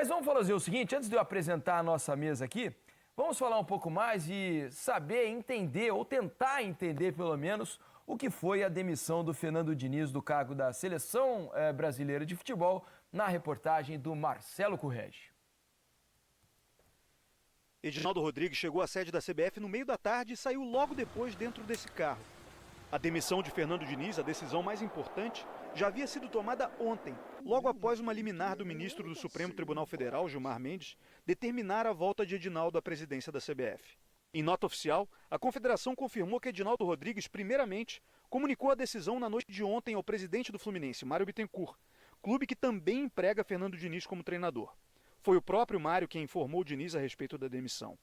Mas vamos fazer o seguinte, antes de eu apresentar a nossa mesa aqui, vamos falar um pouco mais e saber, entender, ou tentar entender pelo menos, o que foi a demissão do Fernando Diniz do cargo da Seleção Brasileira de Futebol, na reportagem do Marcelo Correge. Edinaldo Rodrigues chegou à sede da CBF no meio da tarde e saiu logo depois dentro desse carro. A demissão de Fernando Diniz, a decisão mais importante, já havia sido tomada ontem, logo após uma liminar do ministro do Supremo Tribunal Federal, Gilmar Mendes, determinar a volta de Edinaldo à presidência da CBF. Em nota oficial, a Confederação confirmou que Edinaldo Rodrigues, primeiramente, comunicou a decisão na noite de ontem ao presidente do Fluminense, Mário Bittencourt, clube que também emprega Fernando Diniz como treinador. Foi o próprio Mário quem informou Diniz a respeito da demissão.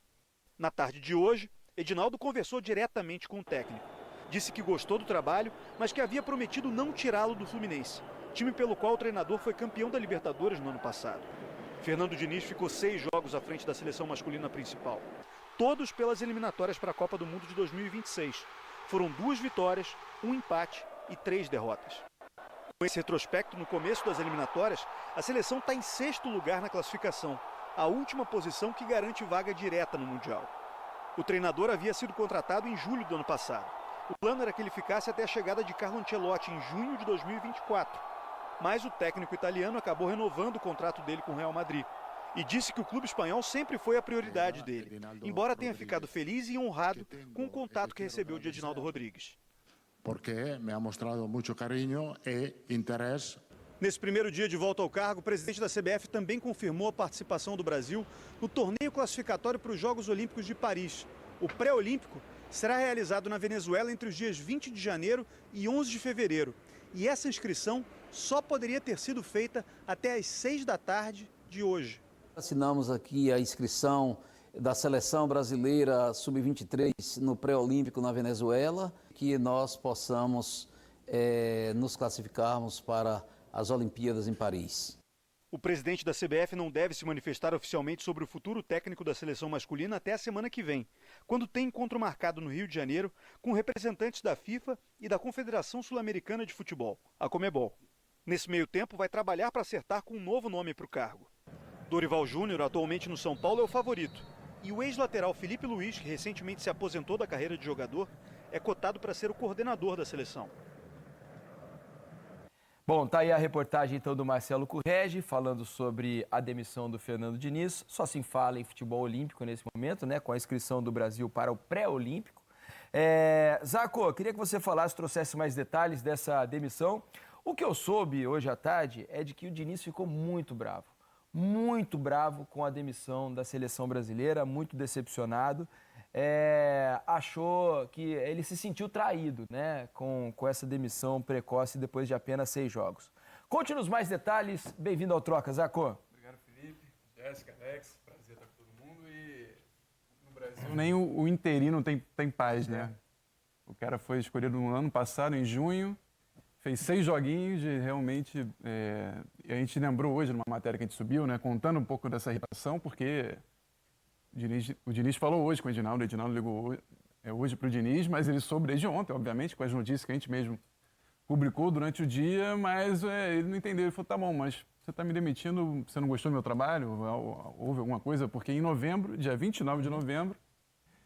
Na tarde de hoje, Edinaldo conversou diretamente com o técnico. Disse que gostou do trabalho, mas que havia prometido não tirá-lo do Fluminense, time pelo qual o treinador foi campeão da Libertadores no ano passado. Fernando Diniz ficou 6 jogos à frente da seleção masculina principal, todos pelas eliminatórias para a Copa do Mundo de 2026. Foram 2 vitórias, 1 empate e 3 derrotas. Com esse retrospecto, no começo das eliminatórias, a seleção está em 6º lugar na classificação, a última posição que garante vaga direta no Mundial. O treinador havia sido contratado em julho do ano passado. O plano era que ele ficasse até a chegada de Carlo Ancelotti em junho de 2024. Mas o técnico italiano acabou renovando o contrato dele com o Real Madrid e disse que o clube espanhol sempre foi a prioridade dele, embora tenha ficado feliz e honrado com o contato que recebeu de Edinaldo Rodrigues. Porque me ha mostrado muito carinho e interesse. Nesse primeiro dia de volta ao cargo, o presidente da CBF também confirmou a participação do Brasil no torneio classificatório para os Jogos Olímpicos de Paris. O pré-olímpico será realizado na Venezuela entre os dias 20 de janeiro e 11 de fevereiro. E essa inscrição só poderia ter sido feita até às 6 da tarde de hoje. Assinamos aqui a inscrição da Seleção Brasileira Sub-23 no pré-olímpico na Venezuela, que nós possamos nos classificarmos para as Olimpíadas em Paris. O presidente da CBF não deve se manifestar oficialmente sobre o futuro técnico da seleção masculina até a semana que vem, quando tem encontro marcado no Rio de Janeiro com representantes da FIFA e da Confederação Sul-Americana de Futebol, a Conmebol. Nesse meio tempo, vai trabalhar para acertar com um novo nome para o cargo. Dorival Júnior, atualmente no São Paulo, é o favorito. E o ex-lateral Felipe Luiz, que recentemente se aposentou da carreira de jogador, é cotado para ser o coordenador da seleção. Bom, tá aí a reportagem então do Marcelo Correge, falando sobre a demissão do Fernando Diniz. Só se fala em futebol olímpico nesse momento, né, com a inscrição do Brasil para o pré-olímpico. Zaco, queria que você falasse, trouxesse mais detalhes dessa demissão. O que eu soube hoje à tarde é de que o Diniz ficou muito bravo com a demissão da seleção brasileira, muito decepcionado. Achou que ele se sentiu traído, né, com essa demissão precoce depois de apenas 6 jogos. Conte-nos mais detalhes. Bem-vindo ao Troca, Zaco. Obrigado, Felipe, Jéssica, Alex. Prazer estar com todo mundo. E no Brasil nem o interino tem paz, né? O cara foi escolhido no ano passado, em junho, fez 6 joguinhos e realmente... a gente lembrou hoje, numa matéria que a gente subiu, né, contando um pouco dessa irritação, porque... O Diniz falou hoje com o Edinaldo ligou hoje para o Diniz, mas ele soube desde ontem, obviamente, com as notícias que a gente mesmo publicou durante o dia, mas ele não entendeu. Ele falou, tá bom, mas você está me demitindo, você não gostou do meu trabalho? Houve alguma coisa? Porque em novembro, dia 29 de novembro,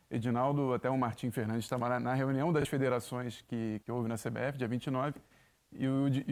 Edinaldo, até o Martim Fernandes estava na reunião das federações que houve na CBF, dia 29, e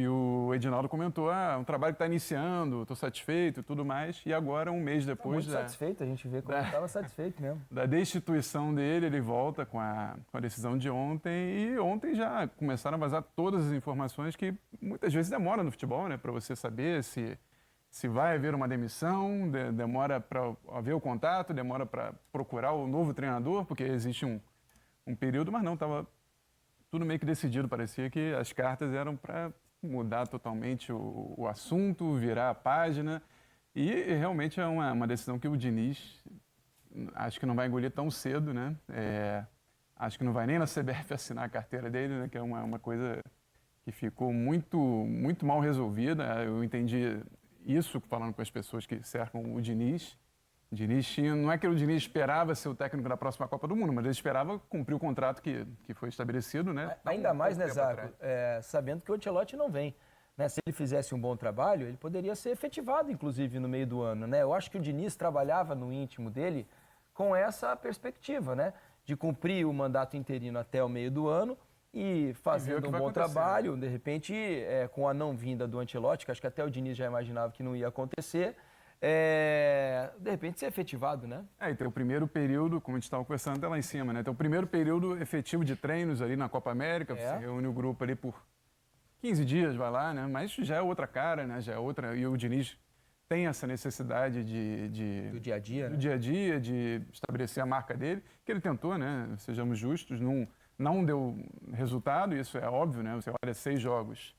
o Edinaldo comentou, um trabalho que está iniciando, estou satisfeito e tudo mais, e agora, um mês depois... Muito satisfeito, a gente vê como ele estava satisfeito mesmo. Da destituição dele, ele volta com a decisão de ontem, e ontem já começaram a vazar todas as informações que muitas vezes demora no futebol, né, para você saber se vai haver uma demissão, demora para haver o contato, demora para procurar o novo treinador, porque existe um período, mas não, estava... Tudo meio que decidido, parecia que as cartas eram para mudar totalmente o assunto, virar a página. E realmente é uma decisão que o Diniz acho que não vai engolir tão cedo, né? Acho que não vai nem na CBF assinar a carteira dele, né? Que é uma coisa que ficou muito mal resolvida. Eu entendi isso falando com as pessoas que cercam o Diniz. O Diniz não é que o Diniz esperava ser o técnico da próxima Copa do Mundo, mas ele esperava cumprir o contrato que foi estabelecido, né? Ainda mais, né, Zaco, sabendo que o Ancelotti não vem. né? Se ele fizesse um bom trabalho, ele poderia ser efetivado, inclusive, no meio do ano, né? Eu acho que o Diniz trabalhava no íntimo dele com essa perspectiva, né? De cumprir o mandato interino até o meio do ano e fazendo um bom trabalho, de repente, com a não vinda do Ancelotti, que acho que até o Diniz já imaginava que não ia acontecer, de repente ser efetivado, né? E tem o primeiro período, como a gente estava conversando até lá em cima, né? Tem o primeiro período efetivo de treinos ali na Copa América, você reúne o grupo ali por 15 dias, vai lá, né? Mas já é outra cara, né? Já é outra, e o Diniz tem essa necessidade do dia a dia, do né? dia a dia, de estabelecer a marca dele, que ele tentou, né? Sejamos justos, não deu resultado, isso é óbvio, né? Você olha 6 jogos,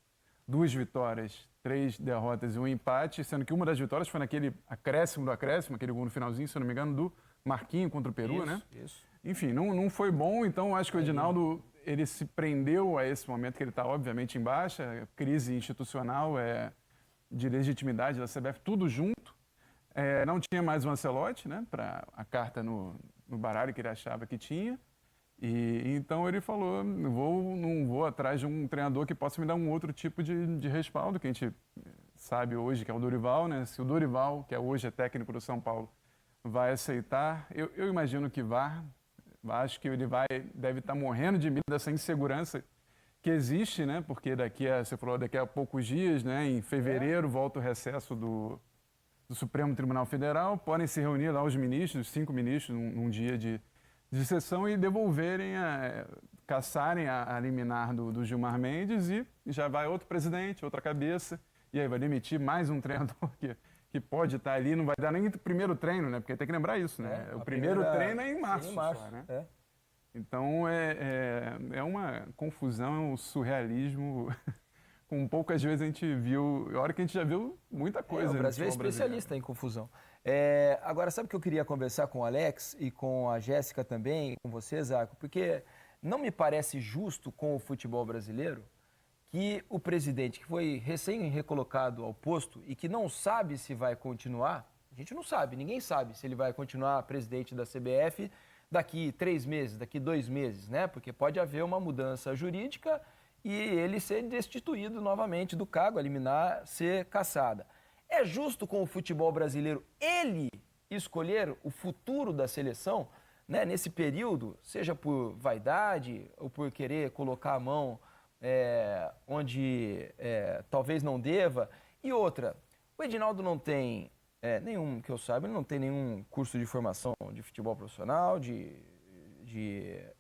2 vitórias, 3 derrotas e 1 empate, sendo que uma das vitórias foi naquele acréscimo do acréscimo, aquele gol no finalzinho, se eu não me engano, do Marquinhos contra o Peru, né? Isso. Enfim, não foi bom, então acho que o Edinaldo, ele se prendeu a esse momento que ele está, obviamente, em baixa, crise institucional, de legitimidade da CBF, tudo junto. Não tinha mais o Ancelotti, né, para a carta no baralho que ele achava que tinha. E então ele falou, não vou atrás de um treinador que possa me dar um outro tipo de respaldo, que a gente sabe hoje que é o Dorival, né? Se o Dorival, que hoje é técnico do São Paulo, vai aceitar, eu imagino que vá. Acho que ele deve estar morrendo de medo dessa insegurança que existe, né? Porque você falou, daqui a poucos dias, né? Em fevereiro, volta o recesso do Supremo Tribunal Federal, podem se reunir lá os ministros, 5 ministros, num dia de sessão e devolverem, caçarem a liminar do Gilmar Mendes e já vai outro presidente, outra cabeça, e aí vai demitir mais um treinador que pode estar ali, não vai dar nem o primeiro treino, né? Porque tem que lembrar isso, né? O primeiro treino é em março. Só, né? Então é uma confusão, é um surrealismo. Com poucas vezes a gente viu, a hora que a gente já viu muita coisa. O Brasil é especialista em confusão. Agora, sabe o que eu queria conversar com o Alex e com a Jéssica também, com você, Zaco? Porque não me parece justo com o futebol brasileiro que o presidente que foi recém-recolocado ao posto e que não sabe se vai continuar, a gente não sabe, ninguém sabe se ele vai continuar presidente da CBF daqui 3 meses, daqui 2 meses, né? Porque pode haver uma mudança jurídica e ele ser destituído novamente do cargo, a liminar ser cassada. É justo com o futebol brasileiro ele escolher o futuro da seleção, né, nesse período, seja por vaidade ou por querer colocar a mão onde talvez não deva? E outra, o Edinaldo não tem nenhum, que eu saiba, ele não tem nenhum curso de formação de futebol profissional, de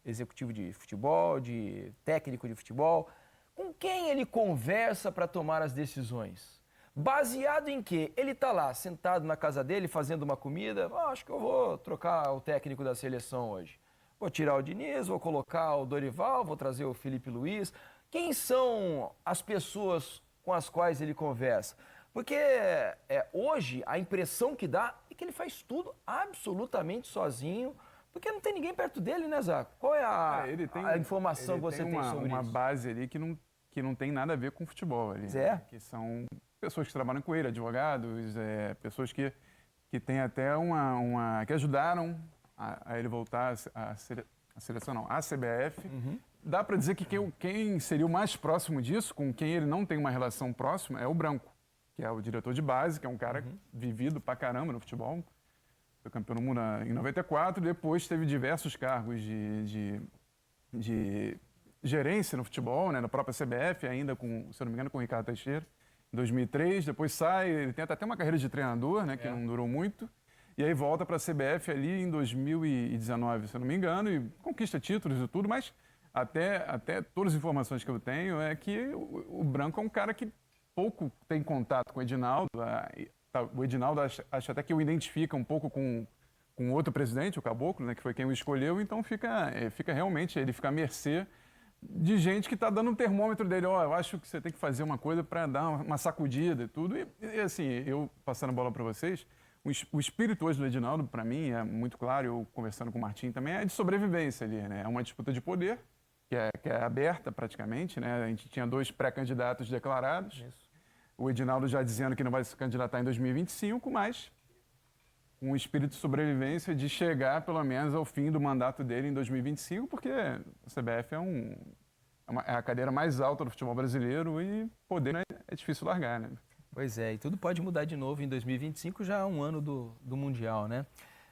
executivo de futebol, de técnico de futebol. Com quem ele conversa para tomar as decisões? Baseado em quê? Ele está lá, sentado na casa dele, fazendo uma comida. Acho que eu vou trocar o técnico da seleção hoje. Vou tirar o Diniz, vou colocar o Dorival, vou trazer o Felipe Luiz. Quem são as pessoas com as quais ele conversa? Porque hoje a impressão que dá é que ele faz tudo absolutamente sozinho, porque não tem ninguém perto dele, né, Zaco? Qual é a informação que você tem sobre isso? Uma base ali que não tem nada a ver com futebol ali. Que são pessoas que trabalham com ele, advogados, pessoas que têm até que ajudaram a ele voltar a seleção, não, a CBF. Dá para dizer que quem seria o mais próximo disso, com quem ele não tem uma relação próxima, é o Branco, que é o diretor de base, que é um cara vivido pra caramba no futebol. Foi campeão do mundo em 94, depois teve diversos cargos de gerência no futebol, né, na própria CBF, ainda com, se eu não me engano, com o Ricardo Teixeira, em 2003. Depois sai, ele tenta até uma carreira de treinador, né, que não durou muito, e aí volta para a CBF ali em 2019, se eu não me engano, e conquista títulos e tudo, mas até todas as informações que eu tenho é que o Branco é um cara que pouco tem contato com o Edinaldo. O Edinaldo acha até que o identifica um pouco com outro presidente, o Caboclo, né, que foi quem o escolheu, então fica realmente, ele fica à mercê de gente que está dando um termômetro dele. Eu acho que você tem que fazer uma coisa para dar uma sacudida e tudo. E assim, eu passando a bola para vocês, o espírito hoje do Edinaldo, para mim, é muito claro, eu conversando com o Martim também, é de sobrevivência ali, né? É uma disputa de poder, que é aberta praticamente, né? A gente tinha 2 pré-candidatos declarados. Isso. O Edinaldo já dizendo que não vai se candidatar em 2025, mas um espírito de sobrevivência de chegar, pelo menos, ao fim do mandato dele em 2025, porque a CBF é a cadeira mais alta do futebol brasileiro e poder é difícil largar, né? Pois é, e tudo pode mudar de novo em 2025, já é um ano do Mundial, né?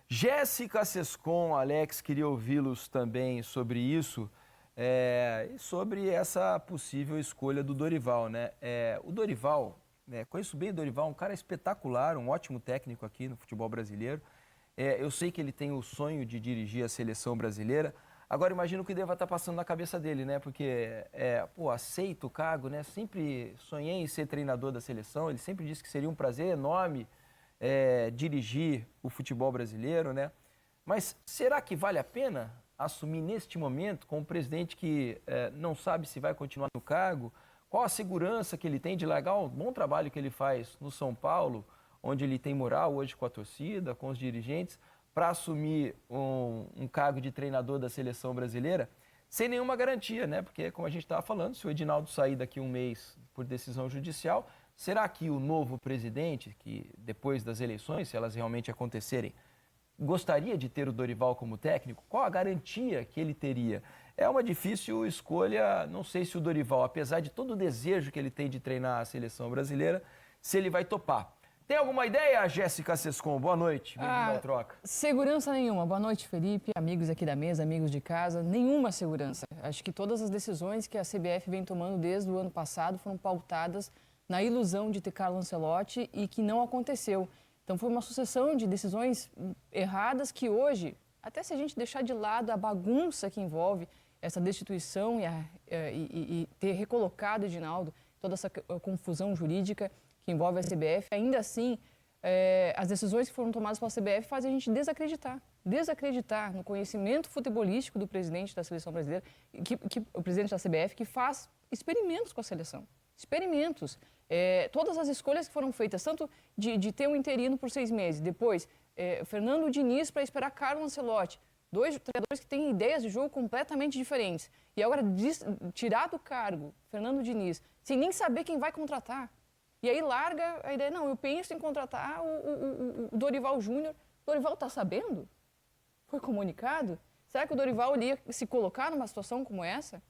Jéssica Sescon, Alex, queria ouvi-los também sobre isso, e sobre essa possível escolha do Dorival, né? O Dorival, conheço bem o Dorival, um cara espetacular, um ótimo técnico aqui no futebol brasileiro. Eu sei que ele tem o sonho de dirigir a seleção brasileira. Agora, imagino o que deva estar passando na cabeça dele, né? Porque, aceito o cargo, né? Sempre sonhei em ser treinador da seleção. Ele sempre disse que seria um prazer enorme dirigir o futebol brasileiro, né? Mas será que vale a pena assumir neste momento com um presidente que não sabe se vai continuar no cargo? Qual a segurança que ele tem de largar o bom trabalho que ele faz no São Paulo, onde ele tem moral hoje com a torcida, com os dirigentes, para assumir um cargo de treinador da seleção brasileira, sem nenhuma garantia, né? Porque, como a gente estava falando, se o Edinaldo sair daqui um mês por decisão judicial, será que o novo presidente, que depois das eleições, se elas realmente acontecerem, gostaria de ter o Dorival como técnico? Qual a garantia que ele teria? É uma difícil escolha, não sei se o Dorival, apesar de todo o desejo que ele tem de treinar a seleção brasileira, se ele vai topar. Tem alguma ideia, Jéssica Sescon? Boa noite, bem-vindo ao Troca. Segurança nenhuma. Boa noite, Felipe, amigos aqui da mesa, amigos de casa. Nenhuma segurança. Acho que todas as decisões que a CBF vem tomando desde o ano passado foram pautadas na ilusão de ter Carlo Ancelotti e que não aconteceu. Então foi uma sucessão de decisões erradas que hoje, até se a gente deixar de lado a bagunça que envolve essa destituição e ter recolocado o Edinaldo, toda essa confusão jurídica que envolve a CBF, ainda assim, as decisões que foram tomadas pela CBF fazem a gente desacreditar no conhecimento futebolístico do presidente da seleção brasileira, o presidente da CBF, que faz experimentos com a seleção. Experimentos. Todas as escolhas que foram feitas, tanto de ter um interino por 6 meses, depois Fernando Diniz para esperar Carlo Ancelotti, 2 treinadores que têm ideias de jogo completamente diferentes. E agora tirar do cargo Fernando Diniz, sem nem saber quem vai contratar. E aí larga a ideia, não, eu penso em contratar o Dorival Júnior. O Dorival está sabendo? Foi comunicado? Será que o Dorival ia se colocar numa situação como essa?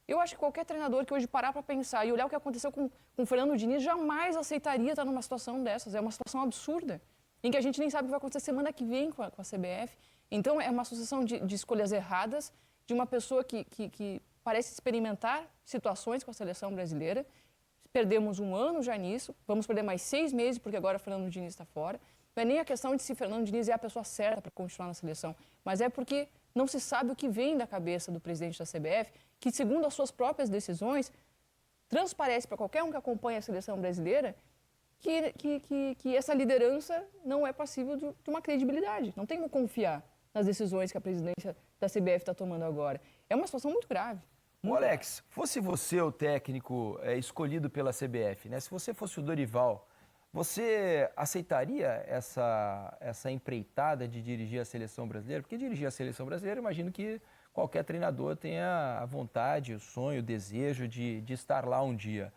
Eu acho que qualquer treinador que hoje parar para pensar e olhar o que aconteceu com o Fernando Diniz jamais aceitaria estar numa situação dessas. É uma situação absurda, em que a gente nem sabe o que vai acontecer semana que vem com a CBF. Então, é uma sucessão de escolhas erradas de uma pessoa que parece experimentar situações com a seleção brasileira. Perdemos um ano já nisso, vamos perder mais 6 meses, porque agora o Fernando Diniz está fora. Não é nem a questão de se Fernando Diniz é a pessoa certa para continuar na seleção, mas é porque não se sabe o que vem da cabeça do presidente da CBF, que, segundo as suas próprias decisões, transparece para qualquer um que acompanha a seleção brasileira que essa liderança não é passível de uma credibilidade. Não tem como confiar nas decisões que a presidência da CBF está tomando agora. É uma situação muito grave. Ô Alex, fosse você o técnico escolhido pela CBF, né? Se você fosse o Dorival, você aceitaria essa empreitada de dirigir a seleção brasileira? Porque dirigir a seleção brasileira, imagino que qualquer treinador tenha a vontade, o sonho, o desejo de estar lá um dia.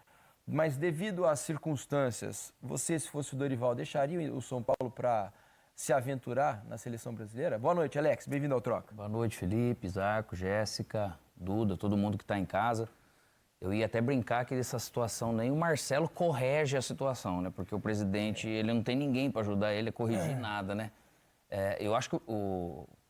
Mas devido às circunstâncias, você, se fosse o Dorival, deixaria o São Paulo para se aventurar na seleção brasileira? Boa noite, Alex. Bem-vindo ao Troca. Boa noite, Felipe, Zarco, Jéssica, Duda, todo mundo que está em casa. Eu ia até brincar que essa situação, nem o Marcelo corrige a situação, né? Porque o presidente, ele não tem ninguém para ajudar ele a corrigir nada, né? Eu acho que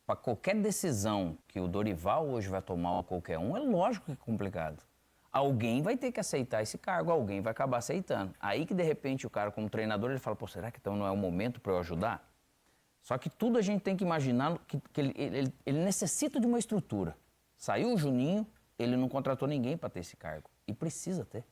para qualquer decisão que o Dorival hoje vai tomar ou qualquer um, é lógico que é complicado. Alguém vai ter que aceitar esse cargo, alguém vai acabar aceitando. Aí que, de repente, o cara, como treinador, ele fala, pô, será que então não é o momento para eu ajudar? Só que tudo a gente tem que imaginar que ele necessita de uma estrutura. Saiu o Juninho, ele não contratou ninguém para ter esse cargo. E precisa ter.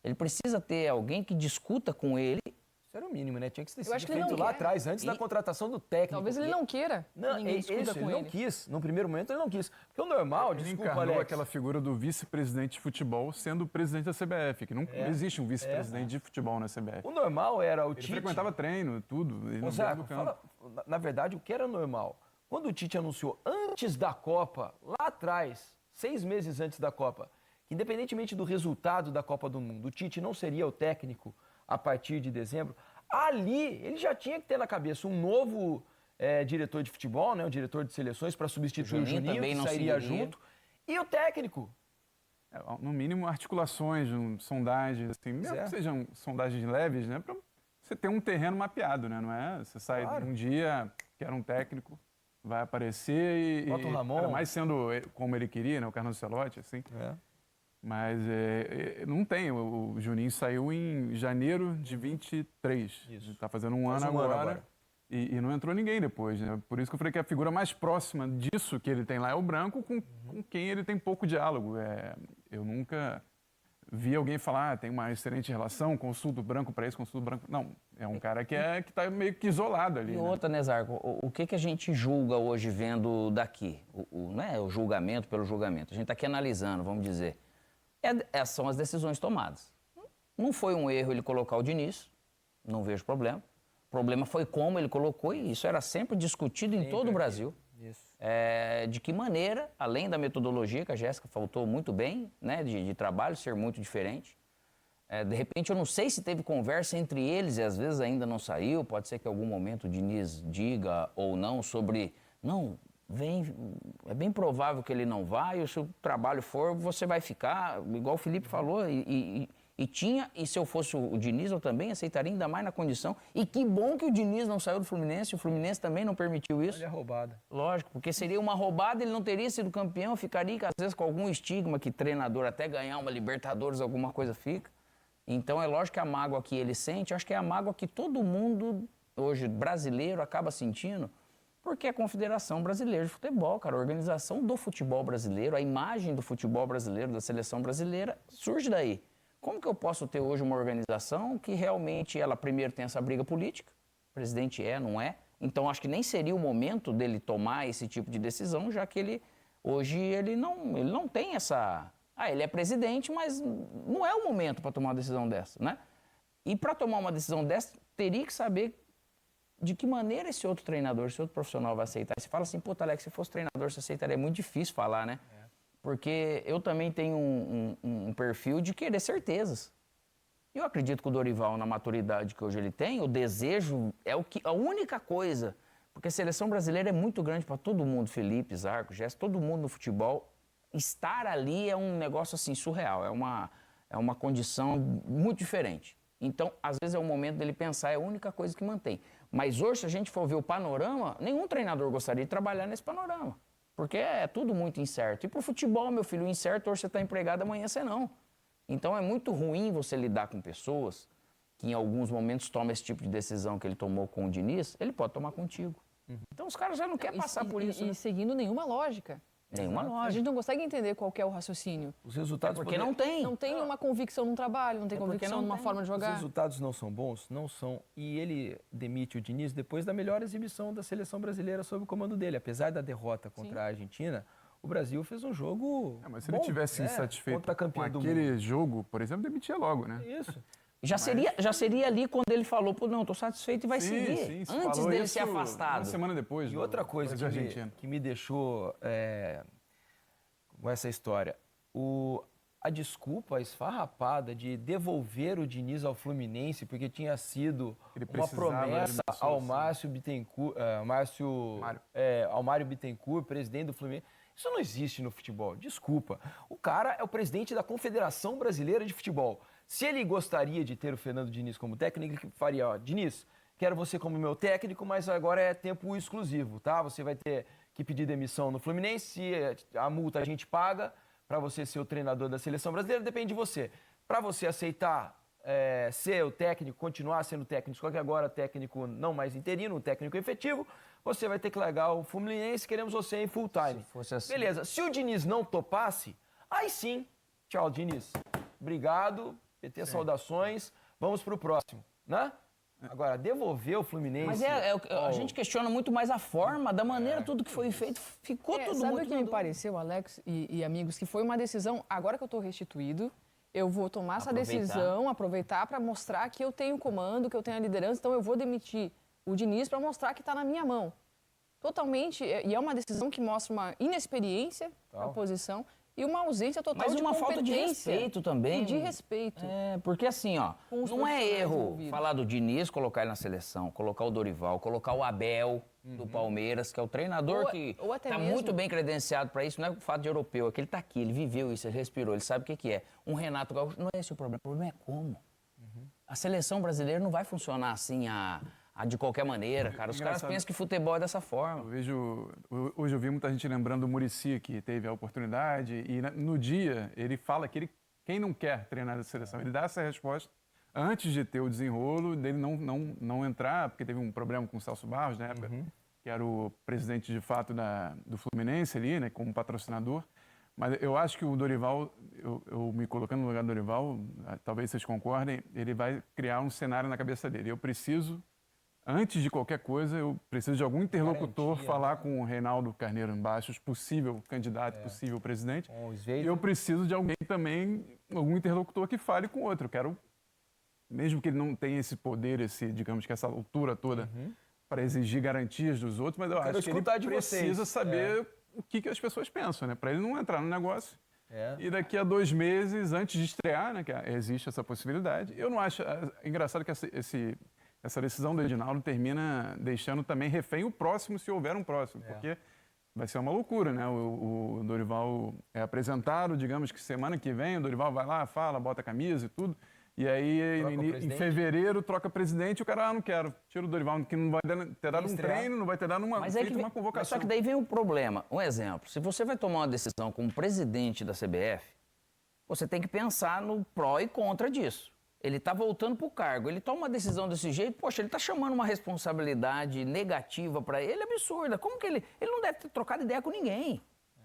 Ele precisa ter alguém que discuta com ele. Isso era o mínimo, né? Tinha que ter Eu acho sido que ele feito não lá quer. atrás, antes da contratação do técnico. Talvez ele não queira. Não, ninguém discuta com ele não ele. quis. No primeiro momento ele não quis. Porque o normal, Ele desculpa, encarnou Alex. aquela figura do vice-presidente de futebol sendo o presidente da CBF, que não existe um vice-presidente de futebol na CBF. O normal era o Ele Tite... frequentava treino, tudo, ele não Ô, dentro Zaco, do campo. na verdade, o que era normal? Quando o Tite anunciou antes da Copa, lá atrás, 6 meses antes da Copa, que independentemente do resultado da Copa do Mundo, o Tite não seria o técnico a partir de dezembro, ali ele já tinha que ter na cabeça um novo diretor de futebol, né, um diretor de seleções para substituir o Juninho, também que não sairia seguiria. junto, e o técnico. no mínimo, articulações, sondagens, assim, mesmo que sejam sondagens leves, né? Para você ter um terreno mapeado, né? Não é? Você sai um dia, quer um técnico, vai aparecer Bota o Ramon. ainda mais sendo como ele queria, né? O Carlos Ancelotti, assim. Mas não tem. O Juninho saiu em janeiro de 23. Está fazendo um ano agora. E não entrou ninguém depois, né? Por isso que eu falei que a figura mais próxima disso que ele tem lá é o Branco, com quem ele tem pouco diálogo. Eu nunca vi alguém falar, tem uma excelente relação, consulta o Branco para isso, consulta o Branco. Não, é um cara que está meio que isolado ali. E né? outra, né, Zarco, o que a gente julga hoje vendo daqui? Não é o julgamento pelo julgamento. A gente está aqui analisando, vamos dizer. Essas são as decisões tomadas. Não foi um erro ele colocar o Diniz, não vejo problema. O problema foi como ele colocou, e isso era sempre discutido em todo o Brasil. De que maneira, além da metodologia, que a Jéssica faltou muito bem, né, de trabalho ser muito diferente. De repente, eu não sei se teve conversa entre eles, e às vezes ainda não saiu, pode ser que em algum momento o Diniz diga ou não sobre... Não, é bem provável que ele não vai, e se o trabalho for, você vai ficar, igual o Felipe falou, e se eu fosse o Diniz, eu também aceitaria, ainda mais na condição. E que bom que o Diniz não saiu do Fluminense, o Fluminense também não permitiu isso. Olha a roubada. Lógico, porque seria uma roubada, ele não teria sido campeão, ficaria às vezes com algum estigma que treinador até ganhar uma Libertadores, alguma coisa fica. Então é lógico que a mágoa que ele sente, acho que é a mágoa que todo mundo hoje brasileiro acaba sentindo, porque a Confederação Brasileira de Futebol, cara, a organização do futebol brasileiro, a imagem do futebol brasileiro, da seleção brasileira, surge daí. Como que eu posso ter hoje uma organização que realmente ela primeiro tem essa briga política, o presidente não é, então acho que nem seria o momento dele tomar esse tipo de decisão, já que hoje ele não tem essa... ele é presidente, mas não é o momento para tomar uma decisão dessa, né? E para tomar uma decisão dessa, teria que saber de que maneira esse outro treinador, esse outro profissional vai aceitar. Você fala assim, pô, Alex, se fosse treinador, você aceitaria. É muito difícil falar, né? Porque eu também tenho um perfil de querer certezas. Eu acredito que o Dorival, na maturidade que hoje ele tem, o desejo é a única coisa. Porque a seleção brasileira é muito grande para todo mundo, Felipe, Zarco, Jéssica, todo mundo no futebol. Estar ali é um negócio assim surreal, é uma condição muito diferente. Então, às vezes é o momento dele pensar, é a única coisa que mantém. Mas hoje, se a gente for ver o panorama, nenhum treinador gostaria de trabalhar nesse panorama. Porque é tudo muito incerto. E pro futebol, meu filho, o incerto, hoje você está empregado, amanhã você não. Então é muito ruim você lidar com pessoas que em alguns momentos tomam esse tipo de decisão que ele tomou com o Diniz, ele pode tomar contigo. Então os caras já não querem passar por isso. E seguindo nenhuma lógica. Nenhuma lógica. A gente não consegue entender qual que é o raciocínio. Os resultados Porque não tem. Não tem uma convicção no trabalho, não tem convicção numa forma de Os jogar. resultados não são bons? Não são. E ele demite o Diniz depois da melhor exibição da seleção brasileira sob o comando dele. Apesar da derrota contra a Argentina, o Brasil fez um jogo Mas se bom, ele tivesse insatisfeito com aquele jogo, por exemplo, demitia logo, né? Isso. Já seria ali quando ele falou, pô, não, estou satisfeito e vai seguir. Sim, antes dele ser afastado. Uma semana depois. E outra coisa que me deixou com essa história, a desculpa esfarrapada de devolver o Diniz ao Fluminense porque tinha sido uma promessa ao Márcio Bittencourt, ao Mário Bittencourt, presidente do Fluminense. Isso não existe no futebol, desculpa. O cara é o presidente da Confederação Brasileira de Futebol. Se ele gostaria de ter o Fernando Diniz como técnico, ele faria, Diniz, quero você como meu técnico, mas agora é tempo exclusivo, tá? Você vai ter que pedir demissão no Fluminense, a multa a gente paga, para você ser o treinador da seleção brasileira, depende de você. Para você aceitar ser o técnico, continuar sendo técnico, só que agora técnico não mais interino, um técnico efetivo, você vai ter que largar o Fluminense, queremos você em full time. Se fosse assim. Beleza, se o Diniz não topasse, aí sim, tchau Diniz, obrigado, PT saudações, vamos pro próximo, né? Agora, devolver o Fluminense... Mas a gente questiona muito mais a forma, da maneira tudo que foi feito, ficou tudo sabe muito... o que me pareceu, Alex e amigos, que foi uma decisão, agora que eu estou restituído, eu vou tomar essa decisão, aproveitar para mostrar que eu tenho comando, que eu tenho a liderança, então eu vou demitir o Diniz para mostrar que está na minha mão. Totalmente, e é uma decisão que mostra uma inexperiência da oposição. e uma ausência total Mas de uma falta de competência. respeito também. E de respeito. É, porque assim, ó, Com os não é profissionais erro envolvidos. falar do Diniz, colocar ele na seleção, colocar o Dorival, colocar o Abel do Palmeiras, que é o treinador que ou até tá mesmo- muito bem credenciado para isso, não é o fato de europeu, é que ele tá aqui, ele viveu isso, ele respirou, ele sabe o que que é. Um Renato Gaúcho, não é esse o problema é como. A seleção brasileira não vai funcionar assim de qualquer maneira, cara. Os caras Engraçado. pensam que futebol é dessa forma. Hoje eu vi muita gente lembrando do Muricy, que teve a oportunidade, e no dia ele fala que quem não quer treinar a seleção, ele dá essa resposta antes de ter o desenrolo, dele não entrar, porque teve um problema com o Celso Barros, na época, que era o presidente de fato do Fluminense ali, né, como patrocinador. Mas eu acho que o Dorival, eu me colocando no lugar do Dorival, talvez vocês concordem, ele vai criar um cenário na cabeça dele. Eu preciso, antes de qualquer coisa, eu preciso de algum interlocutor falar com o Reinaldo Carneiro Bastos, possível candidato, possível presidente. Com o E Sveita. eu preciso de alguém também, algum interlocutor que fale com o outro. Eu quero, mesmo que ele não tenha esse poder, digamos que essa altura toda, para exigir garantias dos outros, mas eu quero acho que ele escutar de precisa vocês. saber o que as pessoas pensam, né? Para ele não entrar no negócio. É. E daqui a 2 meses, antes de estrear, né, que existe essa possibilidade, eu não acho... É engraçado que essa decisão do Edinaldo termina deixando também refém o próximo, se houver um próximo, porque vai ser uma loucura, né? O Dorival é apresentado, digamos que semana que vem, o Dorival vai lá, fala, bota a camisa e tudo, e aí Troca o em presidente. fevereiro troca presidente e o cara, não quero, tira o Dorival, que não vai ter dado um estrear. treino, não vai ter dado Mas feito uma mas convocação. só que daí vem o problema. Um exemplo, se você vai tomar uma decisão como presidente da CBF, você tem que pensar no pró e contra disso. Ele está voltando para o cargo, ele toma uma decisão desse jeito, poxa, ele está chamando uma responsabilidade negativa para ele, absurda. Como que ele não deve ter trocado ideia com ninguém.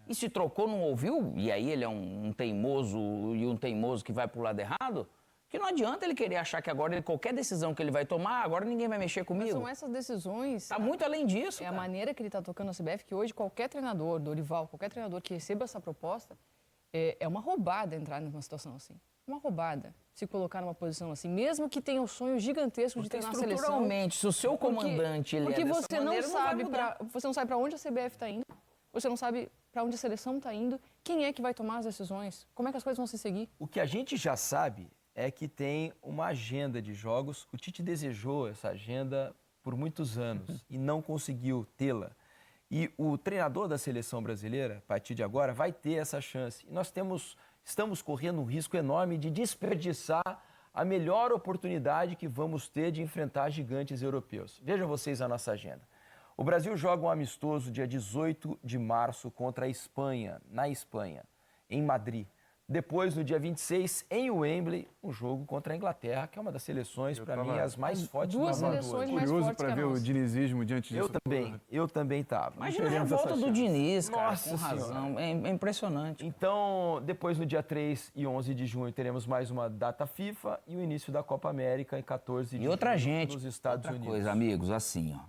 E se trocou, não ouviu, e aí ele é um teimoso, e um teimoso que vai para o lado errado, que não adianta ele querer achar que agora qualquer decisão que ele vai tomar, agora ninguém vai mexer Mas comigo. são essas decisões... Está muito além disso, É a cara. maneira que ele está tocando a CBF, que hoje qualquer treinador, Dorival, qualquer treinador que receba essa proposta, é uma roubada entrar numa situação assim. Uma roubada se colocar numa posição assim, mesmo que tenha um sonho gigantesco de Porque treinar a seleção. estruturalmente, se o seu comandante ele porque é dessa você não maneira, sabe não vai mudar. você não sabe para onde a CBF está indo, você não sabe para onde a seleção está indo, quem é que vai tomar as decisões, como é que as coisas vão se seguir. O que a gente já sabe é que tem uma agenda de jogos. O Tite desejou essa agenda por muitos anos e não conseguiu tê-la. E o treinador da seleção brasileira, a partir de agora, vai ter essa chance. E nós estamos correndo um risco enorme de desperdiçar a melhor oportunidade que vamos ter de enfrentar gigantes europeus. Vejam vocês a nossa agenda. O Brasil joga um amistoso dia 18 de março contra a Espanha, na Espanha, em Madrid. Depois, no dia 26, em Wembley, um jogo contra a Inglaterra, que é uma das seleções, para mim, as mais fortes do duas mundo seleções hoje. mais Curioso fortes para que a ver o nossa. dinizismo diante disso. Eu também estava. Imagina a revolta do Diniz, cara, Nossa com razão. É impressionante. Então, depois no dia 3 e 11 de junho teremos mais uma data FIFA e o início da Copa América em 14 de E outra junho gente, nos Estados outra Unidos. coisa, amigos, assim, ó.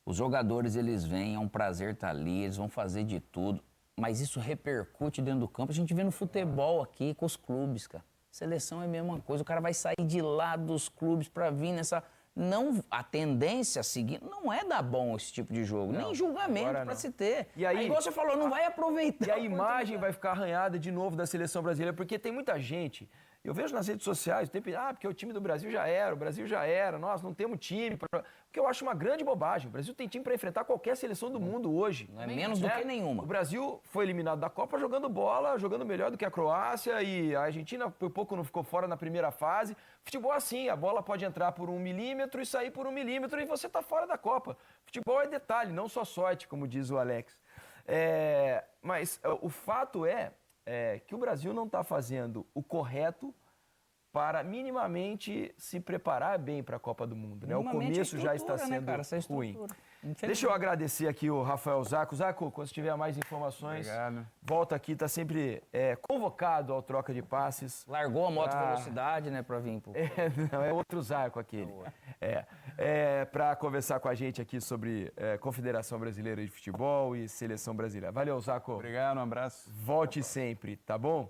Os jogadores, eles vêm, é um prazer estar ali, eles vão fazer de tudo. Mas isso repercute dentro do campo. A gente vê no futebol aqui com os clubes, cara. Seleção é a mesma coisa. O cara vai sair de lá dos clubes para vir nessa... Não, a tendência a seguir não é dar bom esse tipo de jogo, nem julgamento agora para não. se ter. E aí, igual você falou, não vai aproveitar. E a imagem vai ficar arranhada de novo da seleção brasileira, porque tem muita gente, eu vejo nas redes sociais, o tempo, porque o time do Brasil já era, o Brasil já era, nós não temos time. O que eu acho uma grande bobagem. O Brasil tem time para enfrentar qualquer seleção do mundo hoje. Não é menos do que nenhuma. O Brasil foi eliminado da Copa jogando bola, jogando melhor do que a Croácia, e a Argentina por pouco não ficou fora na primeira fase. Futebol é assim, a bola pode entrar por 1 milímetro e sair por 1 milímetro e você está fora da Copa. Futebol é detalhe, não só sorte, como diz o Alex. Mas o fato é que o Brasil não está fazendo o correto para minimamente se preparar bem para a Copa do Mundo, né? O Minimamente começo a já está estrutura, né, sendo cara? Essa ruim. estrutura. Deixa eu agradecer aqui o Rafael Zacco. Zacco, quando tiver mais informações, Obrigado. volta aqui, está sempre convocado ao troca de passes. Largou a moto velocidade, né, para vir. Não, é outro Zacco aquele. Para conversar com a gente aqui sobre Confederação Brasileira de Futebol e Seleção Brasileira. Valeu, Zacco. Obrigado, um abraço. Volte sempre, tá bom?